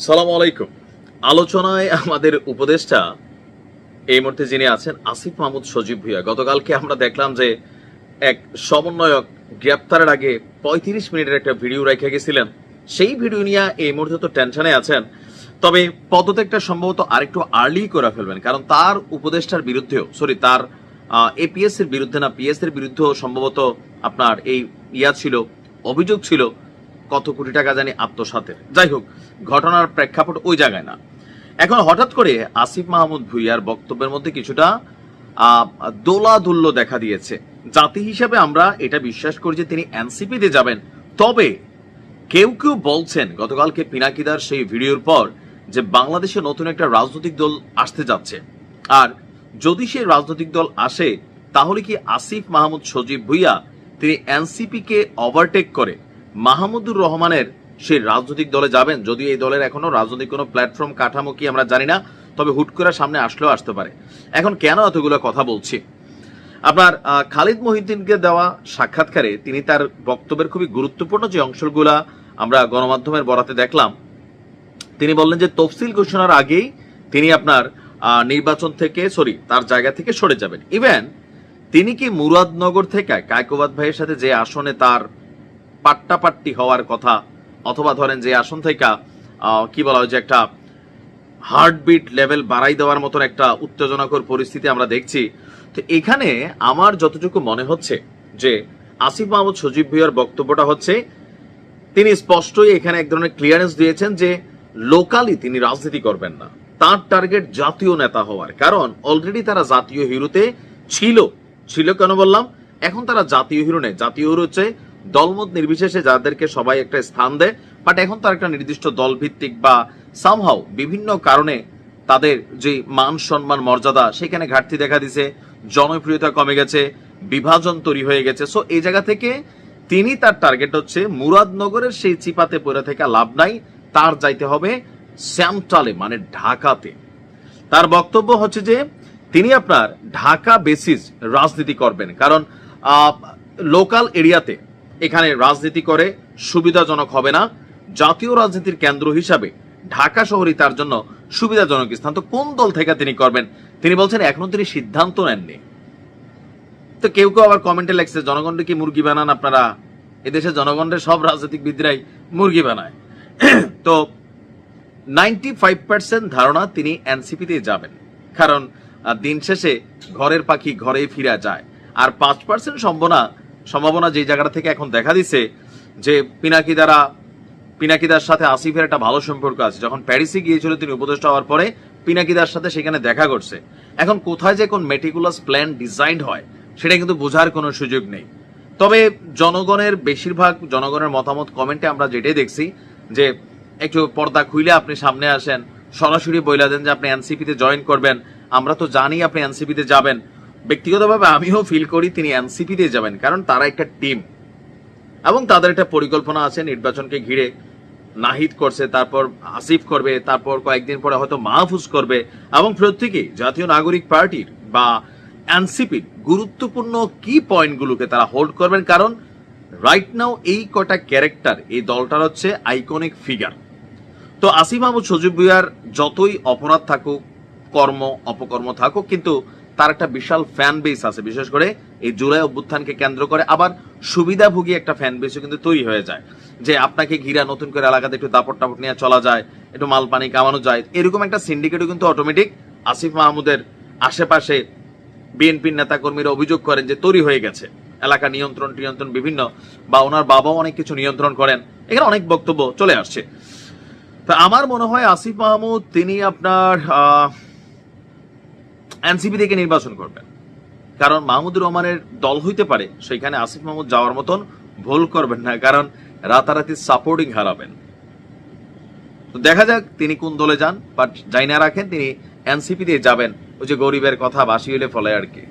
সালাম আলাইকুম। আলোচনায় আমাদের উপদেষ্টা এই মুহূর্তে যিনি আছেন আসিফ মাহমুদ সজীব ভুঁইয়া। গতকালকে আমরা দেখলাম যে এক সমন্বয়ক গ্রেপ্তারের আগে ৩৫ মিনিটের একটা ভিডিও রেখে গেছিলেন। সেই ভিডিও নিয়ে এই মুহূর্তে তো টেনশনে আছেন। তবে পদত্যাগটা সম্ভবত আরেকটু আর্লি করে ফেলবেন, কারণ তার উপদেষ্টার বিরুদ্ধেও তার এপিএস এর বিরুদ্ধে না পিএস এর বিরুদ্ধেও সম্ভবত আপনার এই ছিল, অভিযোগ ছিল কত কোটি টাকা জানি আত্মসাতের। যাই হোক, ঘটনার প্রেক্ষাপট ওই জায়গায় না। এখন হঠাৎ করে আসিফ মাহমুদ ভুঁইয়ার বক্তব্যের মধ্যে কিছুটা দোলাদুল্য দেখা দিয়েছে। জাতি হিসেবে আমরা এটা বিশ্বাস করি যে তিনি এনসিপিতে যাবেন। তবে কেউ কেউ বলছেন গতকালকে পিনাকিদার সেই ভিডিওর পর যে বাংলাদেশে নতুন একটা রাজনৈতিক দল আসতে যাচ্ছে, আর যদি সেই রাজনৈতিক দল আসে তাহলে কি আসিফ মাহমুদ সজীব ভুঁইয়া তিনি এনসিপি কে ওভারটেক করে মাহমুদুর রহমানের সেই রাজনৈতিক দলে যাবেন? যদিও এই দলের এখনো রাজনৈতিক কোনো প্ল্যাটফর্ম কাঠামো কি আমরা জানি না, তবে হুট করে সামনে আসলেও আসতে পারে। এখন কেন এতগুলো কথা বলছি, আপনার খালিদ মহিউদ্দিনকে দেওয়া সাক্ষাৎকারে তিনি তার বক্তব্যের খুবই গুরুত্বপূর্ণ যে অংশগুলা আমরা গণমাধ্যমের বরাতে দেখলাম, তিনি বললেন যে তফসিল ঘোষণার আগেই তিনি আপনার নির্বাচন থেকে তার জায়গা থেকে সরে যাবেন। ইভেন তিনি কি মুরাদনগর থেকে কায়কোবাদ ভাইয়ের সাথে যে আসনে তার পাট্টাপাট্টি হওয়ার কথা, অথবা ধরেন যে আসন থেকে কি বলা হয় যে একটা হার্টবিট লেভেল বাড়াই দেওয়ার মতন একটা উত্তেজনাকর পরিস্থিতি আমরা দেখছি। তো এখানে আমার যতটুকু মনে হচ্ছে যে আসিফ মাহমুদ সজীব ভুঁইয়ার বক্তব্যটা হচ্ছে তিনি স্পষ্টই এখানে এক ধরনের ক্লিয়ারেন্স দিয়েছেন যে লোকালি তিনি রাজনীতি করবেন না, তার টার্গেট জাতীয় নেতা হওয়ার। কারণ অলরেডি তারা জাতীয় হিরোতে ছিল। কেন বললাম? এখন তারা জাতীয় হিরো নেই। জাতীয় হিরো হচ্ছে দলমত নির্বিশেষে যাদেরকে সবাই একটা স্থান দেয়, বাট এখন তার একটা নির্দিষ্ট দল ভিত্তিক বা সামহাও বিভিন্ন কারণে তাদের যে মান সম্মান মর্যাদা সেখানে ঘাটতি দেখা দিছে, জনপ্রিয়তা কমে গেছে, বিভাজন তৈরি হয়ে গেছে। সো এই জায়গা থেকে তিনি তার টার্গেট হচ্ছে মুরাদনগরের সেই চিপাতে পড়ে থেকে লাভ নাই, তার যাইতে হবে শ্যামটালে মানে ঢাকাতে। তার বক্তব্য হচ্ছে যে তিনি আপনার ঢাকা বেসিস রাজনীতি করবেন, কারণ লোকাল এরিয়াতে এখানে রাজনীতি করে সুবিধাজনক হবে না। জাতীয় রাজনীতির কেন্দ্র হিসাবে ঢাকা শহরই তার জন্য সুবিধাজনক স্থান। তো কোন দল থেকে তিনি করবেন তিনি বলছেন এখনো তিনি সিদ্ধান্ত নেননি। তো কেউ কেউ আবার কমেন্টে লেখছে জনগণকে কি মুরগি বানান আপনারা? এদেশে জনগণের সব রাজনীতিবিদরাই মুরগি বানায়। তো 95% ধারণা তিনি এনসিপিতে যাবেন, কারণ দিন শেষে ঘরের পাখি ঘরেই ফিরা যায়। আর 5% সম্ভাবনা যে জায়গাটা থেকে এখন দেখা দিচ্ছে যে পিনাকিদার সাথে আসিফের একটা ভালো সম্পর্ক আছে। যখন প্যারিসে গিয়েছিল তিনি উপদেষ্টা হওয়ার পরে পিনাকিদার সাথে সেখানে দেখা করছে। এখন কোথায় যে কোন মেটিকুলাস প্ল্যান ডিজাইন হয় সেটা কিন্তু বোঝার কোনো সুযোগ নেই। তবে জনগণের বেশিরভাগ জনগণের মতামত কমেন্টে আমরা যেটাই দেখছি যে একটু পর্দা খুইলে আপনি সামনে আসেন, সরাসরি বইলা দেন যে আপনি এনসিপিতে জয়েন করবেন। আমরা তো জানি আপনি এনসিপিতে যাবেন। ব্যক্তিগতভাবে আমিও ফিল করি তিনি এনসিপিতে যাবেন, কারণ তারা একটা টিম এবং তাদের একটা পরিকল্পনা আছে। নির্বাচনকে ঘিরে নাহিদ করছে, তারপর আসিফ করবে, তারপর কয়েকদিন পরে হয়তো মাহফুজ করবে, এবং প্রত্যেকেই জাতীয় নাগরিক পার্টির বা এনসিপির গুরুত্বপূর্ণ কি পয়েন্টগুলোকে তারা হোল্ড করবেন। কারণ রাইট নাও এই কটা ক্যারেক্টার এই দলটার হচ্ছে আইকনিক ফিগার। তো আসিফ মাহমুদ সজীব ভুঁইয়ার যতই অপরাধ থাকুক, কর্ম অপকর্ম থাকুক, কিন্তু তার একটা বিশাল ফ্যান বেস আছে। বিশেষ করে এই জুলাই অভ্যুত্থানকে কেন্দ্র করে আবার সুবিধাভোগী একটা ফ্যান বেসও কিন্তু তৈরি হয়ে যায়, যে আপনাকে ঘিরা নতুন করে এলাকাতে একটু দাপট টাপট নিয়ে চলা যায়, একটু মাল পানি কামানো যায়, এরকম একটা সিন্ডিকেটও কিন্তু অটোমেটিক আসিফ মাহমুদের আশেপাশে বিএনপির নেতাকর্মীরা অভিযোগ করেন যে তৈরি হয়ে গেছে। এলাকা নিয়ন্ত্রণ বিভিন্ন, বা ওনার বাবাও অনেক কিছু নিয়ন্ত্রণ করেন, এখানে অনেক বক্তব্য চলে আসছে। তো আমার মনে হয় আসিফ মাহমুদ তিনি আপনার এনসিপি থেকে নির্বাচন করবেন, কারণ মাহমুদুর রহমানের দল হইতে পারে, সেখানে আসিফ মাহমুদ যাওয়ার মতন ভুল করবেন না, কারণ রাতারাতি সাপোর্টিং হারাবেন। তো দেখা যাক তিনি কোন দলে যান, বাট যাই না রাখেন তিনি এনসিপি দিয়ে যাবেন। ওই যে গরিবের কথা বাসি হইলে ফলে আর কি।